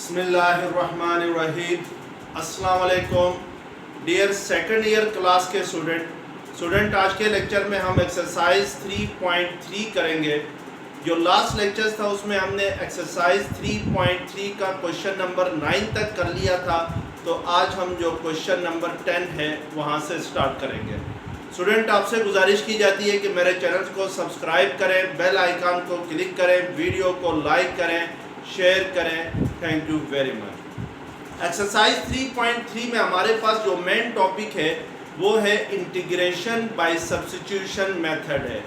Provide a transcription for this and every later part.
बिस्मिल्लाहिर्रहमानिर्रहीम। अस्सलाम वालेकुम डियर सेकंड ईयर क्लास के स्टूडेंट आज के लेक्चर में हम एक्सरसाइज 3.3 करेंगे। जो लास्ट लेक्चर था उसमें हमने एक्सरसाइज 3.3 का क्वेश्चन नंबर 9 तक कर लिया था, तो आज हम जो क्वेश्चन नंबर 10 है वहाँ से स्टार्ट करेंगे। स्टूडेंट आपसे गुजारिश की जाती है कि मेरे चैनल को सब्सक्राइब करें, बेल आइकन को क्लिक करें, वीडियो को लाइक करें, शेयर करें। Thank you very much. Exercise 3.3 में हमारे पास जो मेन टॉपिक है वो है इंटीग्रेशन बाय सब्स्टिट्यूशन मेथड है।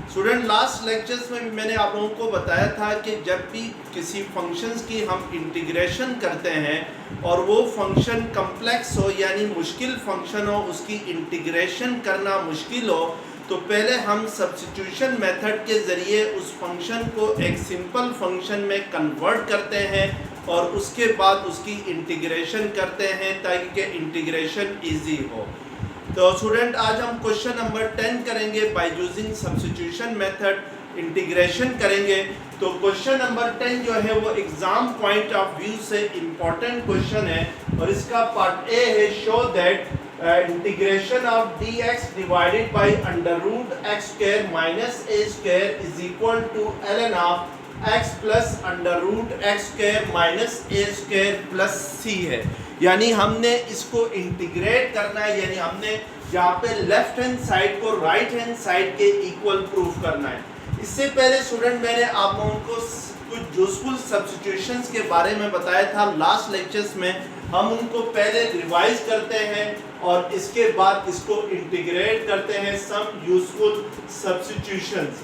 स्टूडेंट लास्ट लेक्चर्स में भी मैंने आप लोगों को बताया था कि जब भी किसी फंक्शंस की हम इंटीग्रेशन करते हैं और वो फंक्शन कम्प्लेक्स हो यानी मुश्किल फंक्शन हो, उसकी इंटीग्रेशन करना मुश्किल हो, तो पहले हम सब्स्टिट्यूशन मेथड के ज़रिए उस फंक्शन को एक सिंपल फंक्शन में कन्वर्ट करते हैं और उसके बाद उसकी इंटीग्रेशन करते हैं ताकि इंटीग्रेशन इजी हो। तो स्टूडेंट आज हम क्वेश्चन नंबर 10 करेंगे by using substitution method, integration करेंगे। तो क्वेश्चन नंबर 10 जो है वो एग्जाम पॉइंट ऑफ व्यू से इम्पोर्टेंट क्वेश्चन है और इसका पार्ट ए है show that integration of dx divided by under root x square minus a square is equal to ln of x plus under root x square minus a square plus c है। यानी हमने इसको integrate करना है, यानी हमने यहाँ पे लेफ्ट हैंड साइड को राइट हैंड साइड के इक्वल प्रूफ करना है। इससे पहले स्टूडेंट मैंने आप लोगों को कुछ यूजफुल सब्स्टिट्यूशंस के बारे में बताया था लास्ट लेक्चर्स में। हम उनको पहले रिवाइज करते हैं और इसके बाद इसको इंटीग्रेट करते हैं सम यूजफुल सब्स्टिट्यूशंस।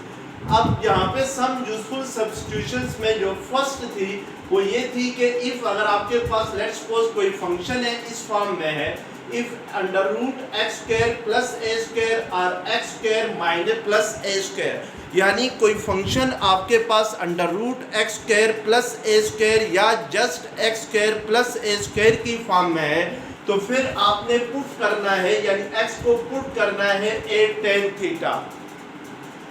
अब यहाँ पे सम यूजफुल सब्स्टिट्यूशंस में जो फर्स्ट थी वो ये थी कि इफ अगर आपके पास लेट्स सपोज कोई फंक्शन है इस फॉर्म में है, if under root x square plus a square और x square minus plus a square, यानी कोई फंक्शन आपके पास under root x square plus a square या just x square plus a square की फॉर्म में है, तो फिर आपने पुट करना है यानी एक्स को पुट करना है ए टेन थीटा।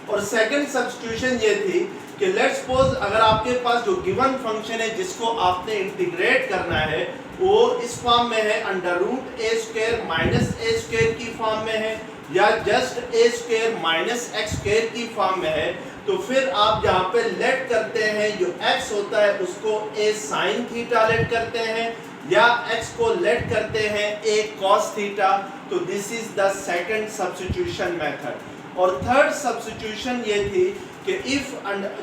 और सेकंड सब्स्टिट्यूशन ये थी कि लेट्स सपोज अगर आपके पास जो गिवन फंक्शन है जिसको आपने इंटीग्रेट करना है वो इस फॉर्म में है, under root a square minus a square की फॉर्म में है या just a square minus x square की फॉर्म में है, तो फिर आप जहाँ पे लेट करते हैं जो x होता है उसको a साइन थीटा लेट करते हैं या x को लेट करते हैं a cos थीटा। तो this is the second substitution method. और थर्ड सब्स्टिट्यूशन ये थी कि इफ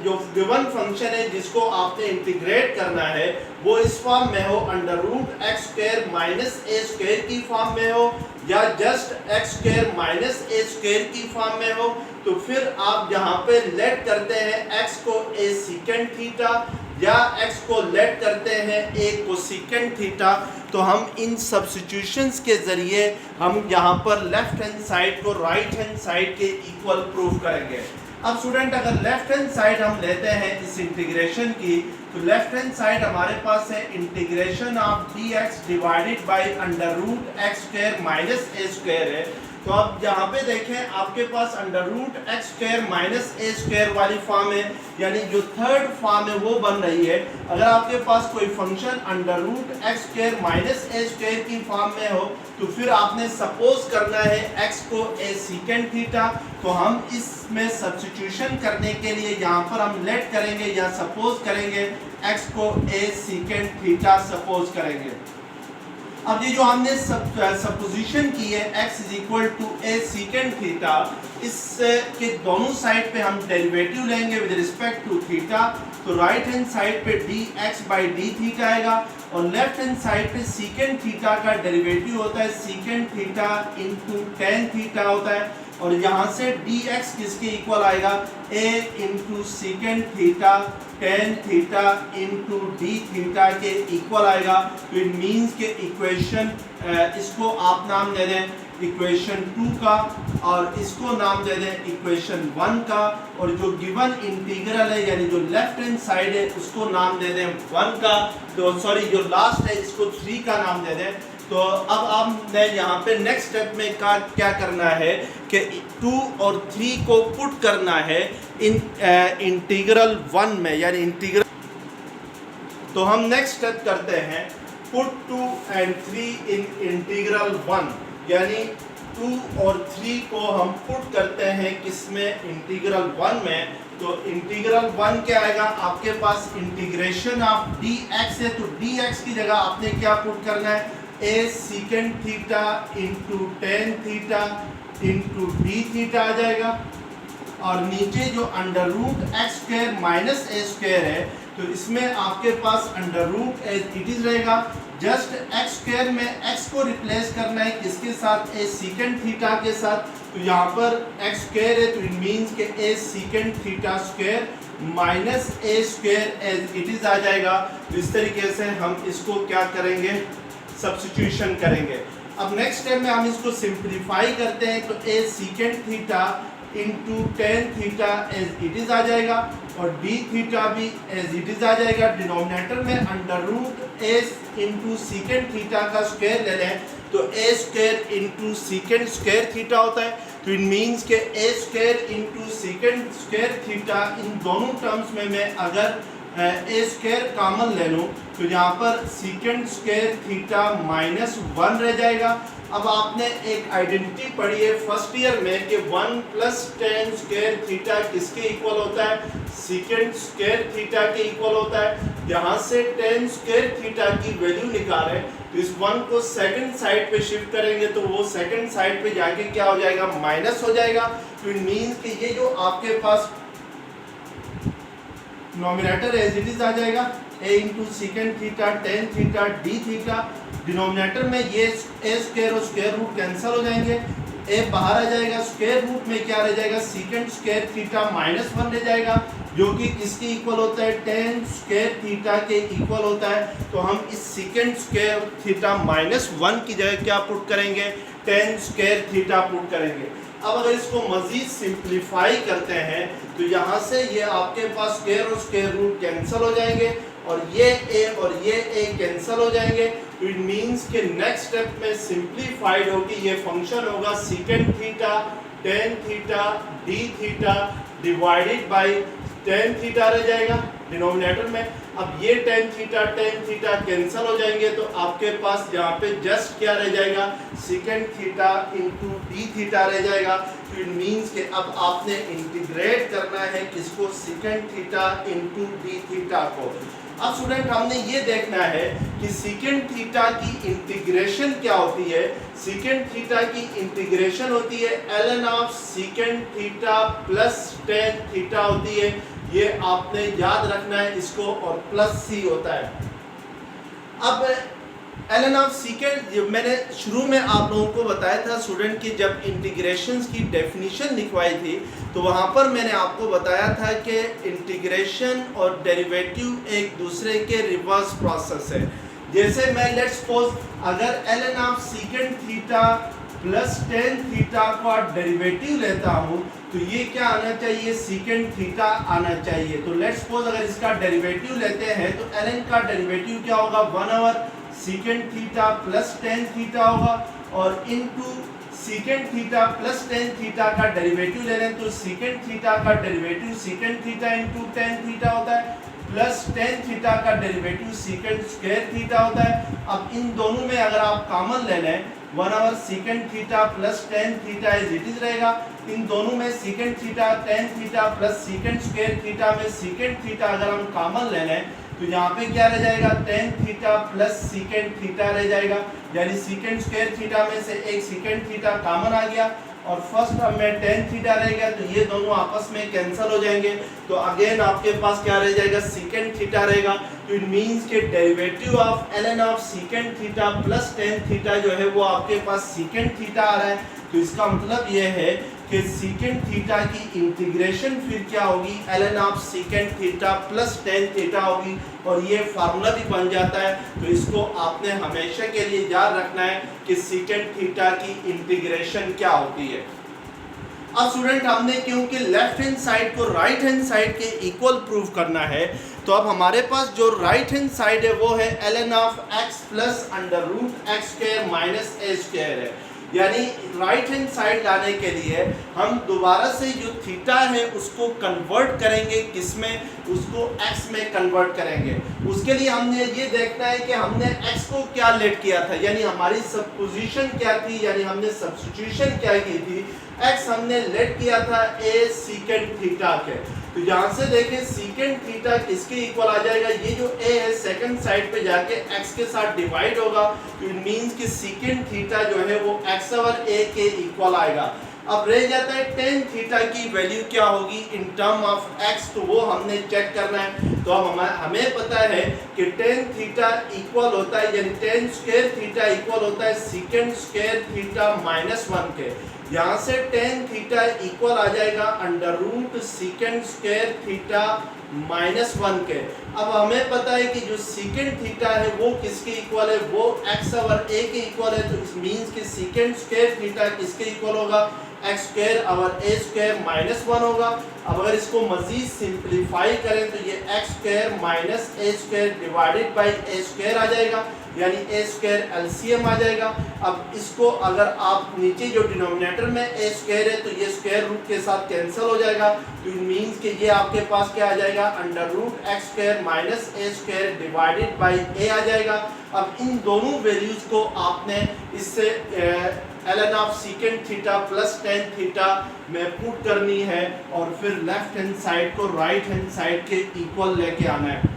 जो गिवन फंक्शन है जिसको आपने इंटीग्रेट करना है वो इस फॉर्म में हो, under root x square minus a square की फॉर्म में हो या just x square minus a square की फॉर्म में हो, तो फिर आप यहाँ पे लेट करते हैं x को a सीकेंड थीटा या x को लेट करते हैं a कोसेकेंड थीटा। तो हम इन सब्स्टिट्यूशंस के ज़रिए हम यहाँ पर लेफ्ट हैंड साइड को राइट हैंड साइड के इक्वल प्रूफ करेंगे। अब स्टूडेंट अगर लेफ्ट हैंड साइड हम लेते हैं इस इंटीग्रेशन की, तो लेफ्ट हैंड साइड हमारे पास है integration of dx divided by under root x square minus a square है। तो अब यहाँ पे देखें आपके पास under root x square minus a square वाली फॉर्म है, यानी जो थर्ड फॉर्म है वो बन रही है। अगर आपके पास कोई function under root x square minus a square की फॉर्म में हो तो फिर आपने सपोज करना है x को a सीकेंड थीटा। तो हम इसमें सब्स्टिट्यूशन करने के लिए यहाँ पर हम लेट करेंगे या सपोज करेंगे x को a सीकेंड थीटा सपोज करेंगे। अब ये जो हमने सपोजिशन की है x is equal to a secant theta, इसके दोनों साइड पे हम डेरिवेटिव लेंगे विद रिस्पेक्ट टू थीटा। तो राइट हैंड साइड पे dx बाई डी थीटा आएगा और लेफ्ट हैंड साइड पे सीकेंड थीटा का डेरिवेटिव होता है secant theta into tan theta होता है। और यहाँ से dx किसके इक्वल आएगा, a into secant theta tan theta into d theta के इक्वल आएगा। तो इट मीन्स के इक्वेशन इसको आप नाम दे दें इक्वेशन 2 का और इसको नाम दे दें इक्वेशन 1 का, और जो गिवन इंटीग्रल है यानी जो लेफ्ट हैंड साइड है उसको नाम दे दें 1 का, तो सॉरी जो लास्ट है इसको 3 का नाम दे दें। तो अब आपने यहाँ पे नेक्स्ट स्टेप में क्या करना है कि 2 और 3 को पुट करना है इन इंटीग्रल 1 में, यानी इंटीग्रल तो हम नेक्स्ट स्टेप करते हैं, पुट 2 and 3 इन इंटीग्रल 1, यानी 2 और 3 को हम पुट करते हैं किसमें, इंटीग्रल 1 में। तो इंटीग्रल 1 क्या आएगा, आपके पास इंटीग्रेशन ऑफ dx है, तो dx की जगह आपने क्या पुट करना है, a secant theta into tan theta into d theta आ जाएगा, और नीचे जो under root x square minus a square है, तो इसमें आपके पास under root as it is रहेगा, जस्ट एक्स स्क्वायर में एक्स को रिप्लेस करना है किसके साथ, ए सीकेंट थीटा के साथ। तो यहाँ पर एक्स स्क्वायर है, तो इट मीन्स के a secant theta square minus a square as it is आ जाएगा। तो इस तरीके से हम इसको क्या करेंगे, सब्स्टिट्यूशन करेंगे। अब नेक्स्ट स्टेप में हम इसको सिंप्लीफाई करते हैं, तो a secant theta into tan theta as it is आ जाएगा, और डी थीटा भी एज इट इज आ जाएगा। डिनोमिनेटर में under root a into secant theta का स्क्वायर ले लें, तो a square into secant square theta होता है। तो इट मीन्स के a square into secant square theta, इन दोनों टर्म्स में मैं अगर ए स्क्वायर कॉमन ले लूँ, तो यहाँ पर सीकेंट स्क्वायर थीटा माइनस 1 रह जाएगा। अब आपने एक आइडेंटिटी पढ़ी है फर्स्ट ईयर में कि 1 प्लस टेन स्क्वायर थीटा किसके इक्वल होता है, सीकेंट स्क्वायर थीटा के इक्वल होता है। यहाँ से टेन स्क्वायर थीटा की वैल्यू निकालें, तो इस 1 को सेकंड साइड पे शिफ्ट करेंगे, तो वो सेकंड साइड पे जाके क्या हो जाएगा, माइनस हो जाएगा। तो इट मीन्स कि ये जो आपके पास नोमिनेटर एज इट इज आ जाएगा, a into secant theta tan theta d theta. Denominator में ये ए स्क्वायर और स्क्वायर रूट कैंसिल हो जाएंगे, ए बाहर आ जाएगा, स्क्वायर रूट में क्या रह जाएगा, सीकेंट स्क्वायर थीटा माइनस 1 रह जाएगा, जो कि किसके इक्वल होता है, टेन स्क्वायर थीटा के इक्वल होता है। तो हम इस सीकेंट स्क्वायर थीटा माइनस 1 की जगह क्या पुट करेंगे, टेन स्क्वायर थीटा पुट करेंगे। अब अगर इसको मजीद सिंप्लीफाई करते हैं, तो यहाँ से ये आपके पास स्क्वायर और स्क्वायर रूट कैंसिल हो जाएंगे, और ये ए कैंसिल हो जाएंगे। तो इट मीन्स के नेक्स्ट स्टेप में सिंप्लीफाइड होगी, ये फंक्शन होगा secant theta tan theta d theta divided by tan theta रह जाएगा डिनोमिनेटर में। अब ये टेन थीटा कैंसिल हो जाएंगे, तो आपके पास यहाँ पे जस्ट क्या रह जाएगा, secant theta into d theta रह जाएगा। तो इट मीन्स कि अब आपने इंटीग्रेट करना है किसको, secant theta into d theta को। अब स्टूडेंट हमने ये देखना है कि सीकेंट थीटा की इंटीग्रेशन क्या होती है। सीकेंट थीटा की इंटीग्रेशन होती है ln of secant theta plus tan theta होती है, ये आपने याद रखना है इसको, और प्लस सी होता है। अब ln ऑफ सीकेंट, मैंने शुरू में आप लोगों को बताया था स्टूडेंट की जब इंटीग्रेशंस की डेफिनेशन लिखवाई थी, तो वहाँ पर मैंने आपको बताया था कि इंटीग्रेशन और डेरिवेटिव एक दूसरे के रिवर्स प्रोसेस है। जैसे मैं लेट्स सपोज अगर ln of secant theta plus tan theta का डेरिवेटिव लेता हूँ, तो ये क्या आना चाहिए, सीकेंट थीटा आना चाहिए। तो लेट्स सपोज अगर इसका डेरिवेटिव लेते हैं, तो ln का डेरिवेटिव क्या होगा, 1/, secant theta plus tan theta होगा, और into secant theta plus tan theta का डेरिवेटिव ले लें, तो सीकेंट थीटा का derivative secant theta into tan theta होता है, प्लस टेन थीटा का डेरिवेटिव सीकेंट स्क्वायर थीटा होता है। अब इन दोनों में अगर आप कॉमन ले लें, 1/, secant theta plus tan theta is it is रहेगा। इन दोनों में secant theta tan theta plus secant square theta में सीकेंट थीटा अगर हम कॉमन ले लें, तो यहाँ पे क्या रह जाएगा, tan theta plus secant theta रह जाएगा, यानी सीकेंट स्क्वायर थीटा में से एक सीकेंट थीटा कॉमन आ गया, और फर्स्ट टर्म में टेन थीटा रहेगा, तो ये दोनों आपस में कैंसिल हो जाएंगे। तो अगेन आपके पास क्या रह जाएगा, सीकेंट थीटा रहेगा। तो इट मीन्स के derivative of ln of secant theta plus tan theta जो है वो आपके पास सीकेंट थीटा आ रहा है। तो इसका मतलब ये है कि सीकेंट थीटा की इंटीग्रेशन फिर क्या होगी, ln of secant theta plus tan theta होगी, और ये फार्मूला भी बन जाता है। तो इसको आपने हमेशा के लिए याद रखना है कि सीकेंट थीटा की इंटीग्रेशन क्या होती है। अब स्टूडेंट हमने क्योंकि लेफ्ट हैंड साइड को राइट हैंड साइड के इक्वल प्रूव करना है, तो अब हमारे पास जो राइट हैंड साइड है वो है ln of x plus under root x square minus a square है। यानी राइट हैंड साइड लाने के लिए हम दोबारा से जो थीटा है उसको कन्वर्ट करेंगे, किसमें, उसको एक्स में कन्वर्ट करेंगे। उसके लिए हमने ये देखना है कि हमने एक्स को क्या लेट किया था, यानी हमारी सब्स्टिट्यूशन क्या थी, यानी हमने सब्स्टिट्यूशन क्या की थी। एक्स हमने लेट किया था ए सीकेंड थीटा के, तो यहाँ से देखें सीकेंड थीटा किसके इक्वल आ जाएगा, ये जो ए है सेकंड साइड पे जाके एक्स के साथ डिवाइड होगा, तो इट मींस कि सीकेंड थीटा जो है वो एक्स ओवर ए के इक्वल आएगा। अब रह जाता है टेन थीटा की वैल्यू क्या होगी इन टर्म ऑफ एक्स, तो वो हमने चेक करना है। तो अब हमें पता है कि टेन थीटा इक्वल होता है, यानी टेन स्क्वायर थीटा इक्वल होता है सीकेंड स्क्वायर थीटा -1 के। यहाँ से टेन थीटा इक्वल आ जाएगा under root secant square theta -1 के। अब हमें पता है कि जो सीकेंड थीटा है वो किसके इक्वल है, वो एक्स ओवर ए के इक्वल है, तो इट मींस कि सीकेंड स्क्वायर थीटा किसके इक्वल होगा, एक्स स्क्वायर ओवर ए स्क्वायर -1 होगा। अब अगर इसको मजीद सिंप्लीफाई करें तो ये x square minus a square divided by a square आ जाएगा, यानी ए स्क्वायर एलसीएम आ जाएगा। अब इसको अगर आप नीचे जो डिनोमिनेटर में ए स्क्वायर है तो ये स्क्वायर रूट के साथ कैंसिल हो जाएगा, तो इट मींस कि ये आपके पास क्या आ जाएगा, under root x square minus a square divided by a आ जाएगा। अब इन दोनों वैल्यूज़ को आपने इससे ln of secant theta plus tan theta में पुट करनी है और फिर लेफ्ट हैंड साइड को राइट हैंड साइड के इक्वल लेके आना है।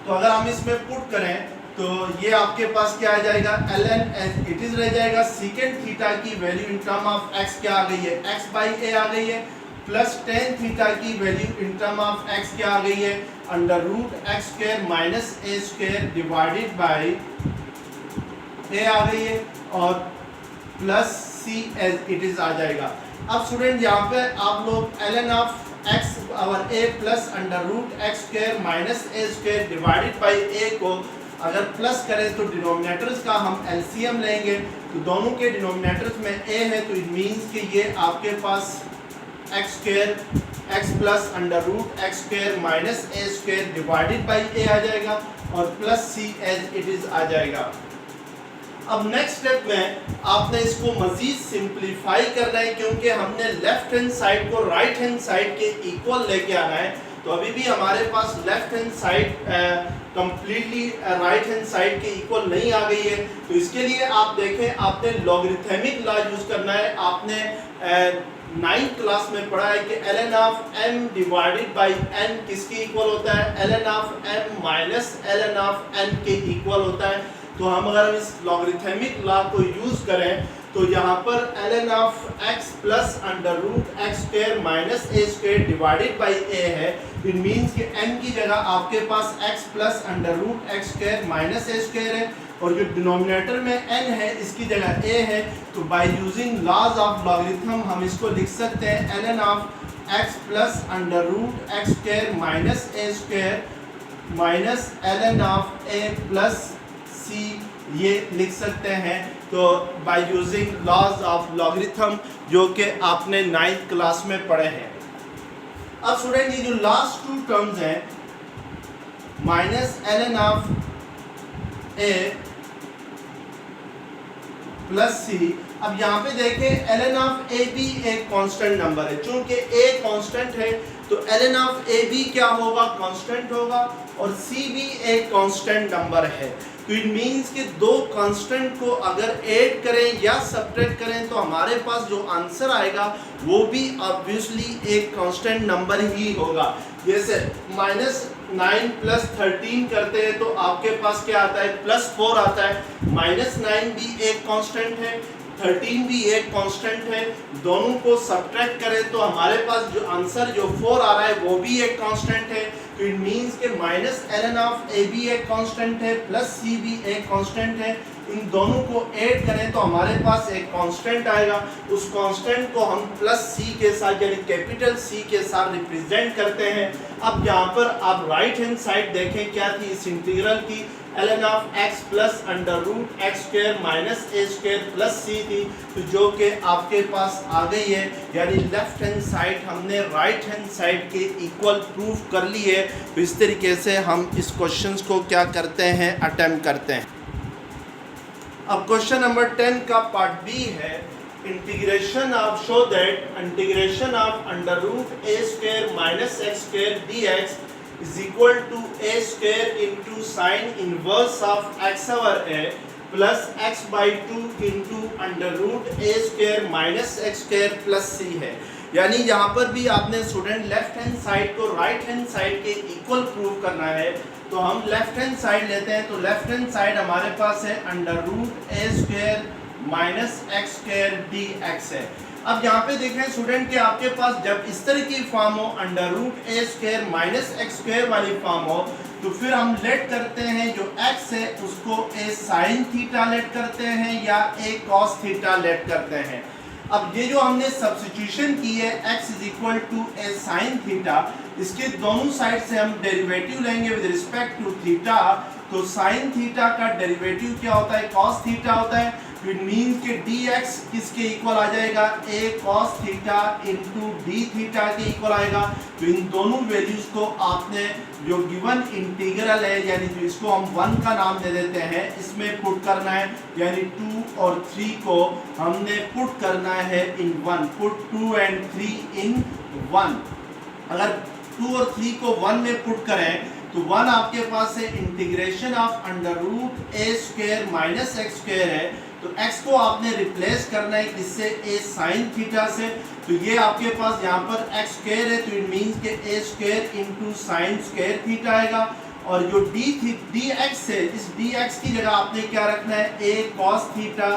तो अगर हम इसमें पुट करें तो ये आपके पास क्या आ जाएगा, ln इट इज रह जाएगा सीकेंड थीटा की value in term of x क्या आ गई है, x बाई ए आ गई है, प्लस टेन थीटा की value in term of x क्या आ गई है, under root x square minus a square divided by a आ गई है, और plus C as it is आ जाएगा। अब स्टूडेंट यहाँ पे आप लोग ln of x over a plus under root x square minus a square divided by a को अगर प्लस करें तो डिनोमिनेटर्स का हम एलसीएम लेंगे, तो दोनों के डिनोमिनेटर्स में ए है, तो इट मींस कि ये आपके पास x square x plus under root x square minus a square divided by a आ जाएगा, और plus C as it is आ जाएगा। अब नेक्स्ट स्टेप में आपने इसको मजीद सिंप्लीफाई करना है, क्योंकि हमने लेफ्ट हैंड साइड को राइट हैंड साइड के इक्वल लेके आना है। तो अभी भी हमारे पास left hand side completely right hand side के इक्वल नहीं आ गई है, तो इसके लिए आप देखें आपने लॉगरिथमिक लॉ यूज करना है। आपने 9th क्लास में पढ़ा है कि ln of m divided by n किसके इक्वल होता है, ln of m minus ln of n के इक्वल होता है। तो हम अगर इस लॉगरिथमिक लॉ को यूज करें तो यहाँ पर ln of x plus under root x square minus a square divided by a है, इट मींस कि n की जगह आपके पास x plus under root x square minus a square है, और जो डिनोमिनेटर में n है इसकी जगह a है। तो by using laws of logarithm हम इसको लिख सकते हैं ln of x plus under root x square minus a square minus ln of a plus c, ये लिख सकते हैं। तो by using laws of logarithm जो कि आपने 9th क्लास में पढ़े हैं। अब स्टूडेंट ये जो लास्ट टू टर्म्स हैं minus ln of a plus c, अब यहाँ पे देखें ln ऑफ a भी एक कांस्टेंट नंबर है, चूंकि a कांस्टेंट है तो ln ऑफ a भी क्या होगा, कांस्टेंट होगा, और c भी एक कांस्टेंट नंबर है। तो इट मींस कि दो कांस्टेंट को अगर ऐड करें या सब्ट्रैक्ट करें तो हमारे पास जो आंसर आएगा वो भी ऑब्वियसली एक कांस्टेंट नंबर ही होगा। जैसे -9 प्लस 13 करते हैं तो आपके पास क्या आता है, +4 आता है। -9 भी एक कांस्टेंट है, 13 भी एक कांस्टेंट है, दोनों को सब्ट्रैक्ट करें तो हमारे पास जो आंसर जो 4 आ रहा है वो भी एक कांस्टेंट है। तो इट मींस के माइनस ln ऑफ a भी एक कांस्टेंट है, प्लस c भी एक कांस्टेंट है। इन दोनों को ऐड करें तो हमारे पास एक कांस्टेंट आएगा, उस कांस्टेंट को हम प्लस c के साथ यानी कैपिटल C के साथ रिप्रेजेंट करते हैं। अब यहाँ पर आप राइट हैंड साइड देखें क्या थी इस इंटीग्रल की, ln of x plus under root x square minus a square plus c थी, तो जो कि आपके पास आ गई है, यानी लेफ्ट हैंड साइड हमने राइट हैंड साइड के इक्वल प्रूफ कर ली है। तो इस तरीके से हम इस क्वेश्चंस को क्या करते हैं, अटेम्प्ट करते हैं। अब क्वेश्चन नंबर 10 का पार्ट बी है integration of show that integration of under root a square minus x square d x is equal to a square into sine inverse of x over a plus x by two into under root a square minus x square plus c है। यानी यहाँ पर भी आपने student left hand side को right hand side के equal prove करना है। तो हम लेफ्ट हैंड साइड लेते हैं, तो लेफ्ट हैंड साइड हमारे पास है under root a square minus x square d x है। अब यहाँ पे देखें स्टूडेंट कि आपके पास जब इस तरह की फॉर्म हो under root a square minus x square वाली फॉर्म हो, तो फिर हम लेट करते हैं जो x है उसको ए साइन थीटा लेट करते हैं या ए कॉस थीटा लेट करते हैं। अब ये जो हमने सब्स्टिट्यूशन की है x is equal to a sine theta, इसके दोनों साइड से हम डेरिवेटिव लेंगे विद रिस्पेक्ट टू थीटा। तो साइन थीटा का डेरिवेटिव क्या होता है, कॉस थीटा होता है। इट मीन कि dx किसके इक्वल आ जाएगा, a cos theta into d theta के इक्वल आएगा। तो इन दोनों वैल्यूज को आपने जो गिवन इंटीग्रल है यानी जो इसको हम 1 का नाम दे देते हैं इसमें पुट करना है, यानी 2 और 3 को हमने पुट करना है इन 1, पुट 2 एंड 3 इन 1। अगर 2 और 3 को 1 में पुट करें तो 1 आपके पास है integration of under root a square minus x square है। तो x को आपने रिप्लेस करना है किससे, a साइन थीटा से। तो ये आपके पास यहाँ पर x स्क्वायर है, तो इट मीन्स के a square into sign square theta आएगा। और जो dx है, इस dx की जगह आपने क्या रखना है, a cos theta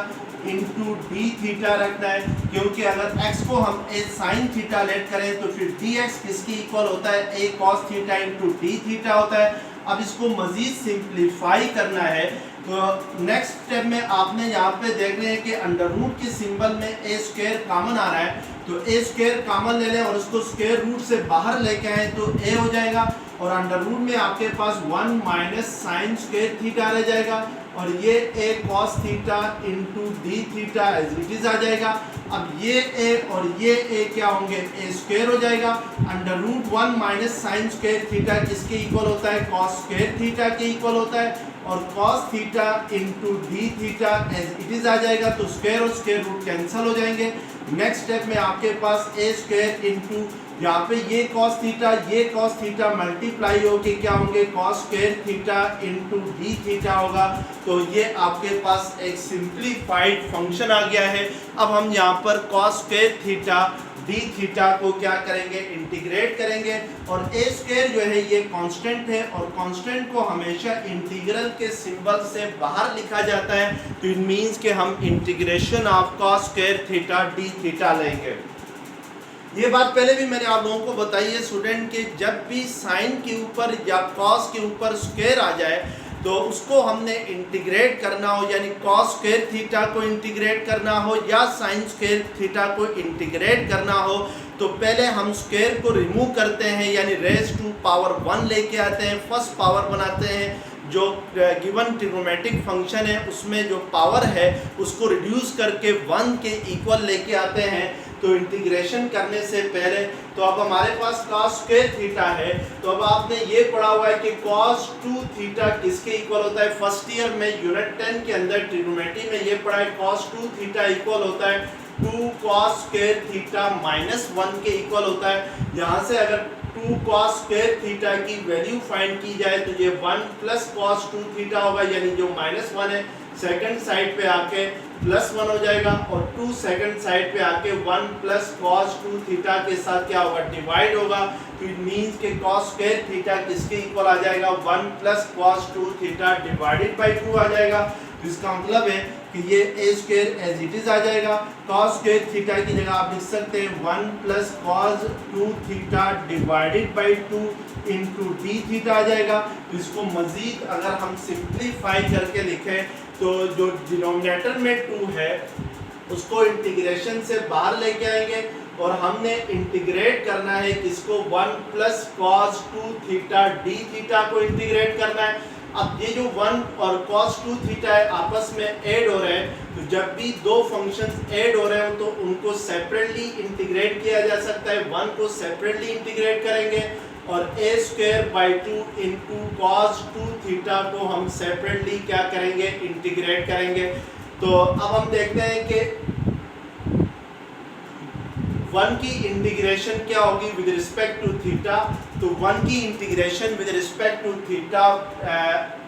into d theta रखना है, क्योंकि अगर x को हम a साइन थीटा लेट करें तो फिर dx किसके इक्वल होता है, a cos theta into d theta होता है। अब इसको मजीद सिंप्लीफाई करना है, तो नेक्स्ट स्टेप में आपने यहाँ पे देख रहे हैं कि अंडर रूट के सिंबल में ए स्क्वायर कॉमन आ रहा है, तो ए स्क्वायर कॉमन ले लें और उसको स्क्वायर रूट से बाहर लेके आए तो ए हो जाएगा। और अंडर रूट में आपके पास 1 माइनस साइन स्क्वायर थीटा रह जाएगा और ये a cos theta into d theta as it is आ जाएगा। अब ये ए और ये ए क्या होंगे, ए स्क्वायर हो जाएगा। Under root 1 minus sine square theta किसके इक्वल होता है, कॉस स्क्वायर थीटा के इक्वल होता है। और cos theta into d theta as it is आ जाएगा, तो स्क्वायर और स्क्वायर रूट कैंसिल हो जाएंगे। नेक्स्ट स्टेप में आपके पास ए स्क्वायर इंटू यहाँ पे ये cos थीटा मल्टीप्लाई होके क्या होंगे, cos square theta into d theta होगा। तो ये आपके पास एक सिंप्लीफाइड फंक्शन आ गया है। अब हम यहाँ पर cos square theta d theta को क्या करेंगे, इंटीग्रेट करेंगे। और ए स्क्वायर जो है ये कांस्टेंट है और कांस्टेंट को हमेशा इंटीग्रल के सिंबल से बाहर लिखा जाता है। तो इट मींस कि हम integration of cos square theta d theta लेंगे। ये बात पहले भी मैंने आप लोगों को बताई है स्टूडेंट के जब भी साइन के ऊपर या cos के ऊपर स्क्वायर आ जाए तो उसको हमने इंटीग्रेट करना हो, यानी cos स्क्वायर थीटा को इंटीग्रेट करना हो या साइन स्क्वायर थीटा को इंटीग्रेट करना हो, तो पहले हम स्क्वायर को रिमूव करते हैं यानी रेज टू पावर 1 लेके आते हैं, फर्स्ट पावर बनाते हैं। जो गिवन ट्रिग्नोमेट्रिक फंक्शन है उसमें जो पावर है उसको रिड्यूस करके 1 के इक्वल लेके आते हैं। तो इंटीग्रेशन करने से पहले तो अब हमारे पास cos स्क्वायर थीटा है, तो अब आपने ये पढ़ा हुआ है कि cos 2 थीटा किसके इक्वल होता है। फर्स्ट ईयर में यूनिट 10 के अंदर ट्रिग्नोमेट्री में ये पढ़ा है cos 2 थीटा इक्वल होता है 2 cos स्क्वायर थीटा माइनस 1 के इक्वल होता है। यहाँ से अगर 2 cos स्क्वायर थीटा की वैल्यू फाइंड की जाए तो ये 1 प्लस cos 2 थीटा होगा, यानी जो माइनस 1 है सेकंड साइड पे आके प्लस 1 हो जाएगा और 2 सेकंड साइड पे आके 1 प्लस cos 2 थीटा के साथ क्या होगा, डिवाइड होगा। तो इट मींस के cos स्क्वायर थीटा किसके इक्वल आ जाएगा, 1 plus cos 2 theta divided by 2 आ जाएगा। तो इसका मतलब है कि ये a square as it is आ जाएगा। cos स्क्वायर थीटा की जगह आप लिख सकते हैं 1 plus cos 2 theta divided by 2 into d theta आ जाएगा। तो इसको मजीद अगर हम सिंप्लीफाई करके लिखें तो जो डिनोमिनेटर में 2 है उसको इंटीग्रेशन से बाहर लेके आएंगे और हमने इंटीग्रेट करना है किसको, 1 plus cos 2 theta d theta को इंटीग्रेट करना है। अब ये जो 1 और cos 2 थीटा है आपस में ऐड हो रहे हैं, तो जब भी दो फंक्शंस ऐड हो रहे हो तो उनको सेपरेटली इंटीग्रेट किया जा सकता है। 1 को सेपरेटली इंटीग्रेट करेंगे और a square by 2 into cos 2 theta को हम सेपरेटली क्या करेंगे, इंटीग्रेट करेंगे। तो अब हम देखते हैं कि 1 की इंटीग्रेशन क्या होगी विद रिस्पेक्ट टू थीटा। तो 1 की integration with respect to theta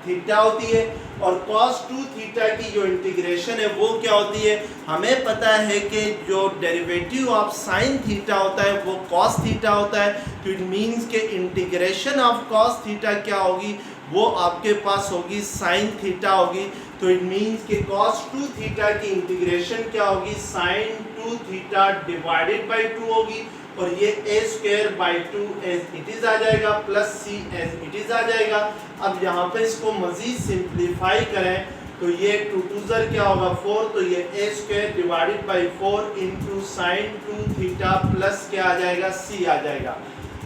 theta होती है, और cos 2 थीटा की जो इंटीग्रेशन है वो क्या होती है। हमें पता है कि जो डेरिवेटिव ऑफ साइन थीटा होता है वो cos थीटा होता है। तो इट मीन्स के इंटीग्रेशन ऑफ cos थीटा क्या होगी, वो आपके पास होगी साइन थीटा होगी। तो इट मीन्स के cos 2 थीटा की इंटीग्रेशन क्या होगी, साइन 2 थीटा डिवाइडेड बाई 2 होगी, और ये a square by 2 as it is आ जाएगा plus c as it is आ जाएगा। अब यहाँ पे इसको मजीद सिंप्लीफाई करें तो ये 2 2 ज़र क्या होगा 4, तो ये a square divided by 4 into sine 2 theta plus क्या आ जाएगा, c आ जाएगा।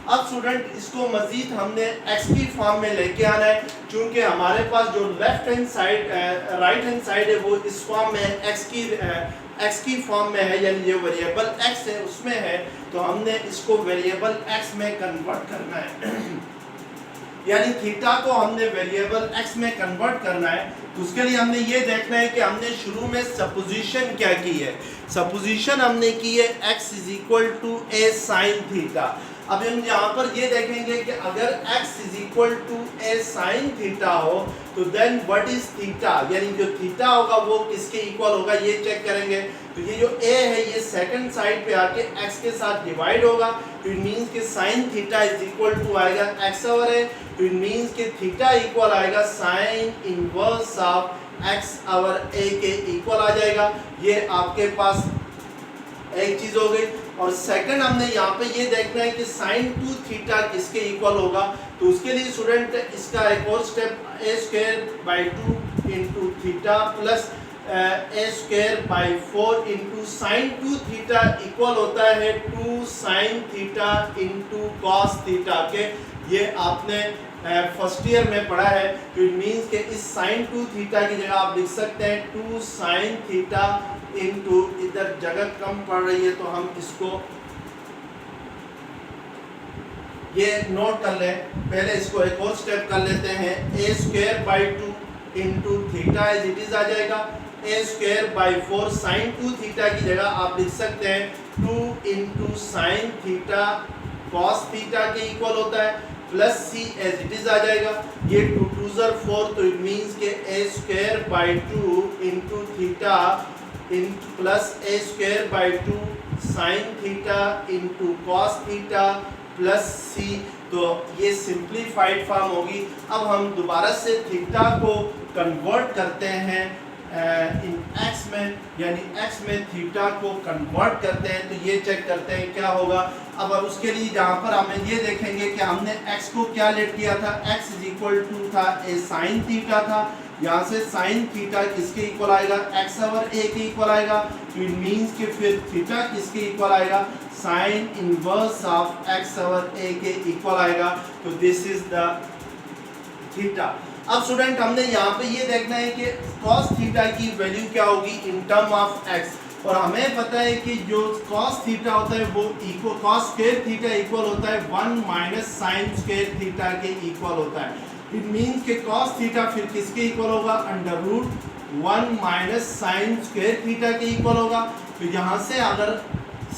अब स्टूडेंट इसको मजीद हमने x की फॉर्म में लेके आना है, क्योंकि हमारे पास जो left hand side right hand side है वो इस फॉर्म में है, x की फॉर्म में है, यानी जो वेरिएबल x है उसमें है। तो हमने इसको वेरिएबल x में कन्वर्ट करना है यानी थीटा को हमने वेरिएबल x में कन्वर्ट करना है। तो उसके लिए हमने ये देखना है कि हमने शुरू में सपोजिशन क्या की है। सपोजिशन हमने की है x is equal to a sine theta. अब हम यहाँ पर ये देखेंगे कि अगर x is equal to a sine theta हो तो देन व्हाट इज थीटा, यानी जो थीटा होगा वो किसके इक्वल होगा, ये चेक करेंगे। तो ये जो a है ये सेकंड साइड पे आके x के साथ डिवाइड होगा, तो इट मींस कि sine theta is equal to आएगा x ओवर a, तो इट मींस कि थीटा इक्वल आएगा sine inverse of x over a के इक्वल आ जाएगा। ये आपके पास एक चीज हो गई। और सेकंड हमने यहाँ पे ये देखना है कि साइन 2 थीटा किसके इक्वल होगा। तो उसके लिए स्टूडेंट इसका एक और step a square by 2 into theta plus a square by 4 into sine 2 theta equal होता है 2 sine theta into cos theta के। ये आपने फर्स्ट ईयर में पढ़ा है। तो इट मीन्स कि इस साइन 2 थीटा की जगह आप लिख सकते हैं 2 साइन थीटा इंटू, इधर जगह कम पड़ रही है तो हम इसको ये नोट कर लें। पहले इसको एक और स्टेप कर लेते हैं, a square by 2 into theta as it is आ जाएगा। a square by 4 sine 2 theta की जगह आप लिख सकते हैं 2 into sine theta cos theta के इक्वल होता है plus c as it is आ जाएगा। ये 2 2 ज़र 4, तो इट मीन्स के a square by 2 into theta plus a square by 2 sine theta into cos theta plus c। तो ये सिंप्लीफाइड फॉर्म होगी। अब हम दोबारा से थीटा को कन्वर्ट करते हैं इन x में, यानी x में थीटा को कन्वर्ट करते हैं। तो ये चेक करते हैं क्या होगा। अब उसके लिए जहाँ पर हमें ये देखेंगे कि हमने x को क्या लेट किया था, x इज इक्वल टू था a साइन थीटा था। यहाँ से साइन थीटा किसके इक्वल आएगा, x ओवर a के इक्वल आएगा। तो इट मीन्स कि फिर थीटा किसके इक्वल आएगा, sine inverse of x over a के इक्वल आएगा। तो दिस इज द थीटा। अब स्टूडेंट हमने यहाँ पे ये देखना है कि cos थीटा की वैल्यू क्या होगी इन टर्म ऑफ x, और हमें पता है कि जो cos थीटा होता है वो equal cos square theta equal होता है 1 माइनस साइन स्क्वायर थीटा के इक्वल होता है। इट मीन्स कि cos थीटा फिर किसके इक्वल होगा, under root 1 minus sine square theta के इक्वल होगा। तो यहाँ से अगर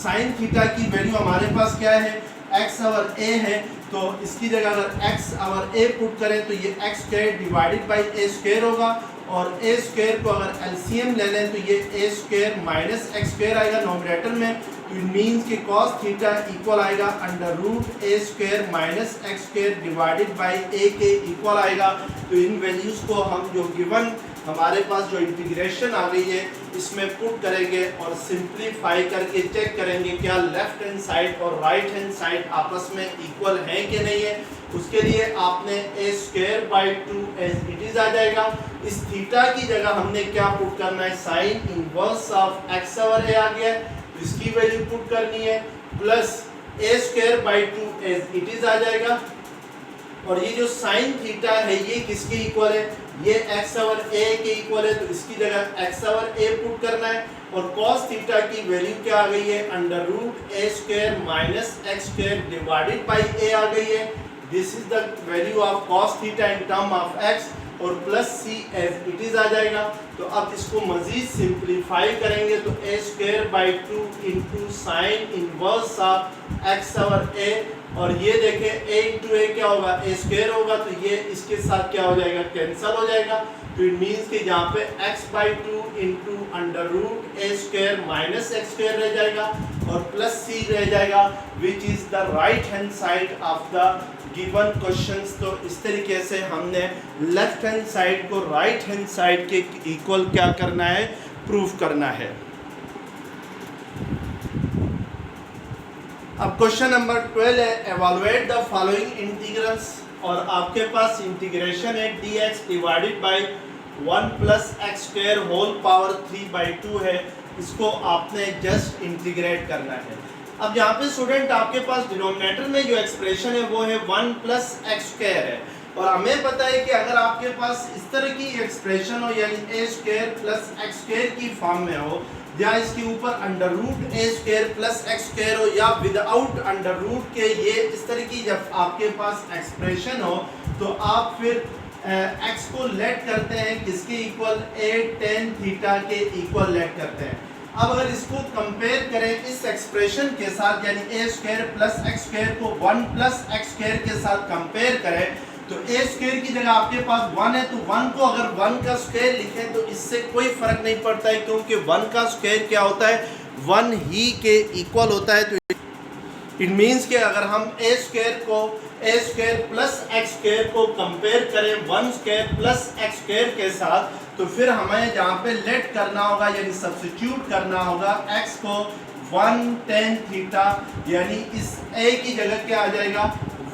साइन थीटा की वैल्यू हमारे पास क्या है, x ओवर a है, तो इसकी जगह अगर x ओवर a पुट करें तो ये x square divided by a square होगा, और a स्क्वायर को अगर एलसीएम ले लें तो ये a square minus x square आएगा नोमिनेटर में। तो इट मीन्स कि cos थीटा इक्वल आएगा under root a square minus x square divided by a के इक्वल आएगा। तो इन वैल्यूज़ को हम जो गिवन हमारे पास जो इंटीग्रेशन आ गई है इसमें पुट करेंगे और सिंप्लीफाई करके चेक करेंगे क्या लेफ्ट हैंड साइड और राइट हैंड साइड आपस में इक्वल है कि नहीं है। उसके लिए आपने a square by 2 as it is आ जाएगा। इस थीटा की जगह हमने क्या पुट करना है, sine inverse of x over a आ गया है, तो इसकी वैल्यू पुट करनी है, plus a square by 2 as it is आ जाएगा। और ये जो साइन थीटा है ये किसके इक्वल है, ये x ओवर a के इक्वल है, तो इसकी जगह x ओवर a पुट करना है। और cos थीटा की वैल्यू क्या आ गई है, under root a square minus x square divided by a आ गई है। This is the value of cos theta in term of x, और plus c as it is आ जाएगा। तो अब इसको मज़ीद सिंप्लीफाई करेंगे तो a square by 2 into sine inverse of x over a, और ये देखें ए इंटू ए क्या होगा, ए स्क्वायर होगा, तो ये इसके साथ क्या हो जाएगा, कैंसिल हो जाएगा। तो इट मीन्स कि यहाँ पे x by 2 into under root a square minus x square रह जाएगा और प्लस सी रह जाएगा, which is the right hand side of the given questions. तो इस तरीके से हमने लेफ्ट हैंड साइड को राइट हैंड साइड के इक्वल क्या करना है, प्रूफ करना है। अब क्वेश्चन नंबर 12 है, एवेलुएट द फॉलोइंग इंटीग्रल्स, और आपके पास इंटीग्रेशन है dx divided by 1 plus x square whole power 3/2 है, इसको आपने जस्ट इंटीग्रेट करना है। अब यहाँ पे स्टूडेंट आपके पास डिनोमिनेटर में जो एक्सप्रेशन है वो है 1 प्लस एक्स स्क्वायर है, और हमें पता है कि अगर आपके पास इस तरह की एक्सप्रेशन हो यानी ए स्क्वायर प्लस एक्स स्क्वायर की फॉर्म में हो, या इसके ऊपर under root a square plus x square हो, या विदाउट अंडर रूट के ये इस तरह की जब आपके पास एक्सप्रेशन हो, तो आप फिर एक्स को लेट करते हैं किसके इक्वल, ए टेन थीटा के इक्वल लेट करते हैं। अब अगर इसको कंपेयर करें इस एक्सप्रेशन के साथ यानी ए स्क्वायर प्लस एक्स स्क्वायर को 1 प्लस एक्स स्क्वायर के साथ कंपेयर करें, तो ए स्क्वायर की जगह आपके पास 1 है, तो 1 को अगर 1 का स्क्वायर लिखें तो इससे कोई फर्क नहीं पड़ता है, क्योंकि 1 का स्क्वायर क्या होता है, 1 ही के इक्वल होता है। तो इट मीन्स कि अगर हम ए स्क्वायर प्लस एक्स स्क्वायर को कंपेयर करें 1 स्क्वायर प्लस एक्स स्क्वायर के साथ, तो फिर हमें जहाँ पे लेट करना होगा यानी सब्स्टिट्यूट करना होगा x को 1 tan थीटा, यानी इस a की जगह क्या आ जाएगा,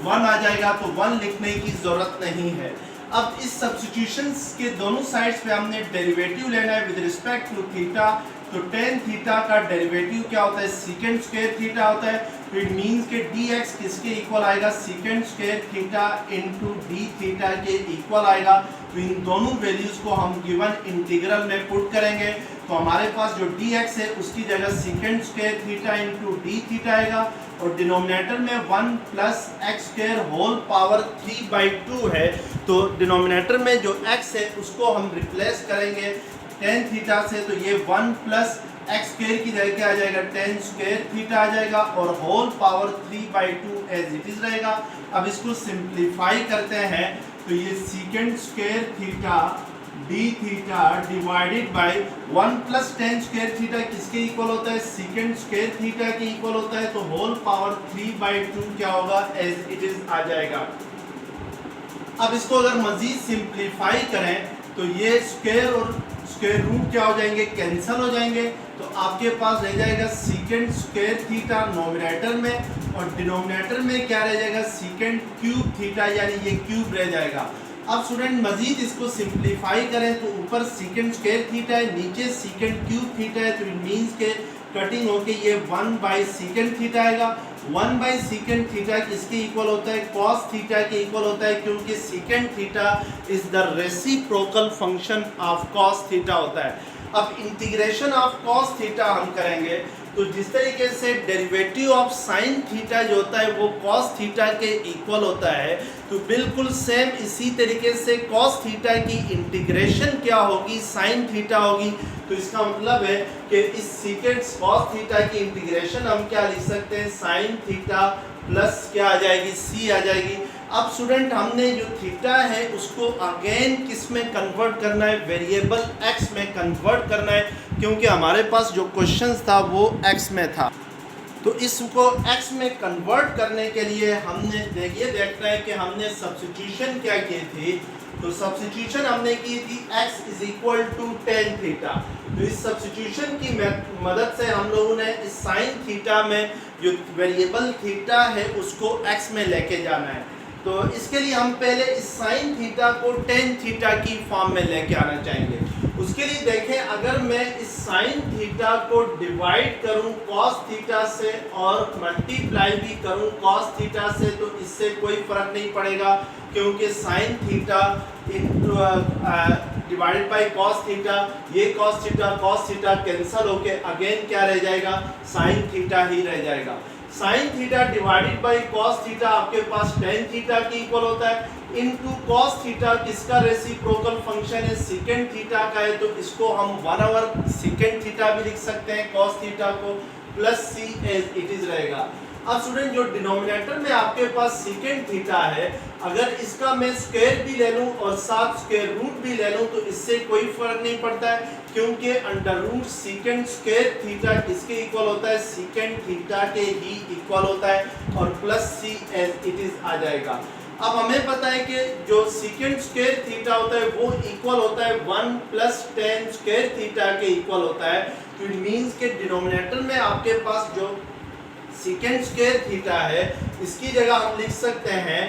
1 आ जाएगा, तो 1 लिखने की ज़रूरत नहीं है। अब इस सब्स्टिट्यूशंस के दोनों साइड्स पे हमने डेरिवेटिव लेना है विद रिस्पेक्ट टू थीटा। तो tan थीटा का डेरिवेटिव क्या होता है, सीकेंड स्क्वायर थीटा होता है। तो इट मीन्स के dx किसके इक्वल आएगा, सीकेंड square theta into d theta के इक्वल आएगा। तो इन दोनों वैल्यूज़ को हम गिवन इंटीग्रल में पुट करेंगे, तो हमारे पास जो dx है उसकी जगह secant square theta into d theta आएगा, और डिनोमिनेटर में 1 plus x square whole power 3/2 है। तो डिनोमिनेटर में जो x है उसको हम रिप्लेस करेंगे tan थीटा से, तो ये 1 प्लस एक्स स्क्वायर की जगह क्या आ जाएगा, tan स्क्वायर थीटा आ जाएगा, और whole power 3/2 as it is रहेगा। अब इसको सिंप्लीफाई करते हैं, तो ये secant square theta d theta divided by 1 plus tan square theta किसके इक्वल होता है, सीकेंड स्क्वायर थीटा के इक्वल होता है, तो होल पावर 3/2 क्या होगा, एज इट इज आ जाएगा। अब इसको अगर मजीद सिंप्लीफाई करें तो ये स्क्वायर और स्क्वायर रूट क्या हो जाएंगे, कैंसिल हो जाएंगे, तो आपके पास रह जाएगा सीकेंड स्क्वायर थीटा नोमिनेटर में, और डिनोमिनेटर में क्या रह जाएगा, सीकेंड क्यूब थीटा, यानी ये क्यूब रह जाएगा। अब स्टूडेंट मजीद इसको सिंप्लीफाई करें तो ऊपर सीकेंड स्क्वायर थीटा है, नीचे सीकेंड क्यूब थीटा है, तो इट मीन्स के कटिंग होके ये 1 बाई सीकेंड थीटा आएगा। 1 बाई सीकेंड थीटा किसके इक्वल होता है, कॉस थीटा के इक्वल होता है, क्योंकि secant theta is the reciprocal function of cos theta होता है। अब इंटीग्रेशन ऑफ कॉस थीटा हम करेंगे, तो जिस तरीके से डेरिवेटिव ऑफ साइन थीटा जो होता है वो कॉस थीटा के इक्वल होता है, तो बिल्कुल सेम इसी तरीके से कॉस थीटा की इंटीग्रेशन क्या होगी, साइन थीटा होगी। तो इसका मतलब है कि इस सीकेंड कॉस थीटा की इंटीग्रेशन हम क्या लिख सकते हैं, साइन थीटा प्लस क्या आ जाएगी, सी आ जाएगी। अब स्टूडेंट हमने जो थीटा है उसको अगेन किस में कन्वर्ट करना है, वेरिएबल एक्स में कन्वर्ट करना है, क्योंकि हमारे पास जो क्वेश्चन था वो एक्स में था। तो इसको एक्स में कन्वर्ट करने के लिए हमने ये देखना है कि हमने सब्स्टिट्यूशन क्या की थी। तो सब्स्टिट्यूशन हमने की थी x is equal to tan theta. तो इस सब्स्टिट्यूशन की मदद से हम लोगों ने इस साइन थीटा में जो वेरिएबल थीटा है उसको x में लेके जाना है। तो इसके लिए हम पहले इस साइन थीटा को tan थीटा की फॉर्म में लेके आना चाहेंगे। उसके लिए देखें, अगर मैं इस साइन थीटा को डिवाइड करूं कॉस थीटा से और मल्टीप्लाई भी करूं कॉस थीटा से, तो इससे कोई फर्क नहीं पड़ेगा, क्योंकि sine theta divided by cos theta, ये कॉस थीटा कैंसिल होके अगेन क्या रह जाएगा, साइन थीटा ही रह जाएगा। Sine theta divided by cos theta आपके पास टेन थीटा के इक्वल होता है, इनटू कॉस थीटा किसका रेसिप्रोकल फंक्शन है, सेकेंड थीटा का है, तो इसको हम 1 सेकेंड थीटा भी लिख सकते हैं कॉस थीटा को, plus C as it is रहेगा। अब स्टूडेंट जो डिनोमिनेटर में आपके पास सेकेंड थीटा है, अगर इसका मैं स्क्वायर भी ले लूं और साथ स्क्वायर रूट भी ले लूं तो इससे कोई फर्क नहीं पड़ता है, क्योंकि under root secant square theta किसके इक्वल होता है, सेकेंड थीटा के ही इक्वल होता है, और plus C as it is आ जाएगा। अब हमें पता है कि जो सेकेंड स्क्वायर थीटा होता है वो इक्वल होता है 1 प्लस टेन स्क्वायर थीटा के इक्वल होता है, तो इट मीन्स के डिनोमिनेटर में आपके पास जो सेकेंड स्क्वायर थीटा है इसकी जगह हम लिख सकते हैं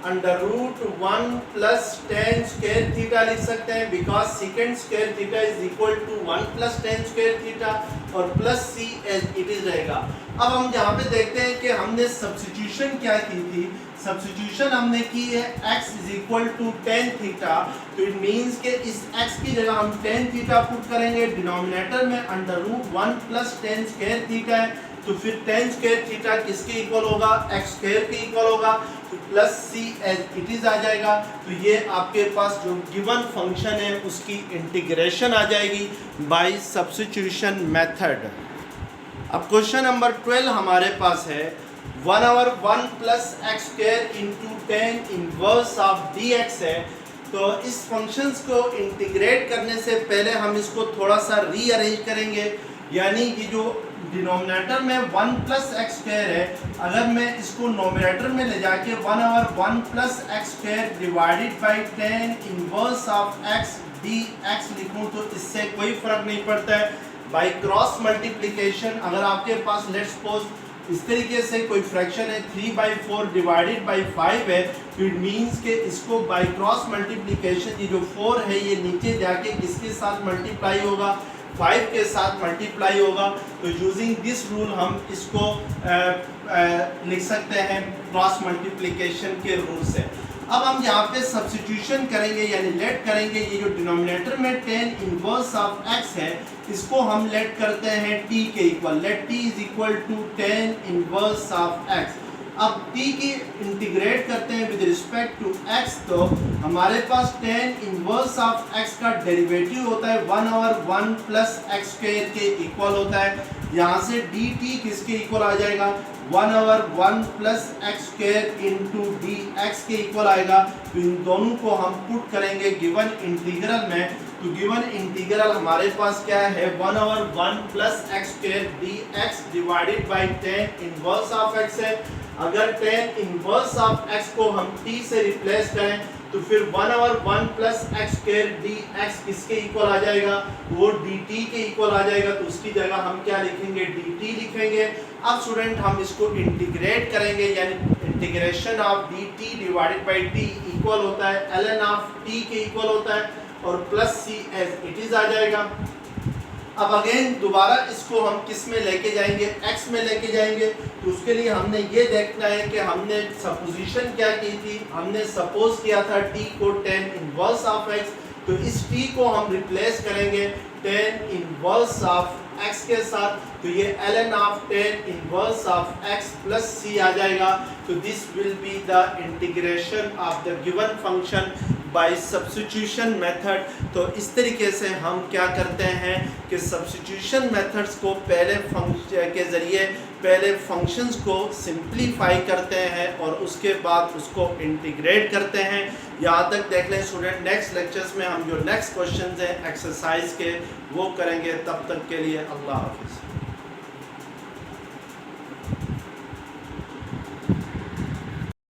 under root 1 plus tan square theta लिख सकते हैं, because secant square theta is equal to 1 plus tan square theta और plus C as it is रहेगा। अब हम यहाँ पे देखते हैं कि हमने सब्स्टिट्यूशन क्या की थी, सब्स्टिट्यूशन हमने की है x is equal to tan theta, तो इट मीन्स के इस x की जगह हम टेन थीटा पुट करेंगे, डिनोमिनेटर में under root 1 plus tan square theta है, तो फिर टेन स्क्वायर थीटा किसके इक्वल होगा, एक्स स्क्वायर के इक्वल होगा, तो plus C as it is आ जाएगा। तो ये आपके पास जो गिवन फंक्शन है उसकी इंटीग्रेशन आ जाएगी बाय सब्स्टिट्यूशन मेथड। अब क्वेश्चन नंबर 12 हमारे पास है 1/1 plus x square into ten inverse of D x है। तो इस फंक्शंस को इंटीग्रेट करने से पहले हम इसको थोड़ा सा रीअरेंज करेंगे, यानी कि जो डिनोमिनेटर में 1 प्लस एक्स स्क्वायर है, अगर मैं इसको नोमिनेटर में ले जाके 1/1 plus x square divided by ten inverse of x D x लिखूँ तो इससे कोई फर्क नहीं पड़ता है। बाई क्रॉस मल्टीप्लिकेशन अगर आपके पास लेट्स सपोज इस तरीके से कोई फ्रैक्शन है 3/4 डिवाइडेड बाई 5 है, तो इट मीन्स के इसको बाई क्रॉस मल्टीप्लिकेशन ये जो 4 है ये नीचे जाके किसके साथ मल्टीप्लाई होगा, 5 के साथ मल्टीप्लाई होगा। तो यूजिंग दिस रूल हम इसको लिख सकते हैं क्रॉस मल्टीप्लिकेशन के रूल से। अब हम यहाँ पे सब्स्टिट्यूशन करेंगे यानी लेट करेंगे, ये जो डिनोमिनेटर में टेन इनवर्स ऑफ एक्स है इसको हम लेट करते हैं t के equal, let t is equal to tan inverse of x. अब t की इंटीग्रेट करते हैं विद रिस्पेक्ट टू x, तो हमारे पास टेन इनवर्स ऑफ x का डेरिवेटिव होता है 1/1 प्लस एक्स स्क्वायर के इक्वल होता है। यहाँ से dt किसके इक्वल आ जाएगा, 1/1 plus x square into D x के इक्वल आएगा। तो इन दोनों को हम पुट करेंगे गिवन इंटीग्रल में, तो गिवन इंटीग्रल हमारे पास क्या है 1/1 plus x square d x divided by ten inverse of x है। अगर टेन इनवर्स ऑफ एक्स को हम t से रिप्लेस करें तो फिर 1/1 plus x square d x किसके इक्वल आ जाएगा, वो dt के इक्वल आ जाएगा, तो उसकी जगह हम क्या लिखेंगे dt लिखेंगे। अब स्टूडेंट हम इसको इंटीग्रेट करेंगे, यानी integration of dt divided by t equal होता है ln ऑफ t के इक्वल होता है और plus C as it is आ जाएगा। अब अगेन दोबारा इसको हम किस में लेके जाएंगे, x में लेके जाएंगे, तो उसके लिए हमने ये देखना है कि हमने सपोजिशन क्या की थी, हमने सपोज किया था t को टेन इनवर्स ऑफ x, तो इस t को हम रिप्लेस करेंगे टेन इनवर्स ऑफ x के साथ, तो ये ln of ten inverse of x plus c आ जाएगा। तो this will be the integration of the given function by substitution method. तो इस तरीके से हम क्या करते हैं कि सब्स्टिट्यूशन मेथड्स को पहले फंक्शन के ज़रिए पहले फंक्शंस को सिंप्लीफाई करते हैं और उसके बाद उसको इंटीग्रेट करते हैं। यहाँ तक देख लें स्टूडेंट, नेक्स्ट लेक्चर्स में हम जो नेक्स्ट क्वेश्चंस हैं एक्सरसाइज के वो करेंगे। तब तक के लिए अल्लाह हाफिज़।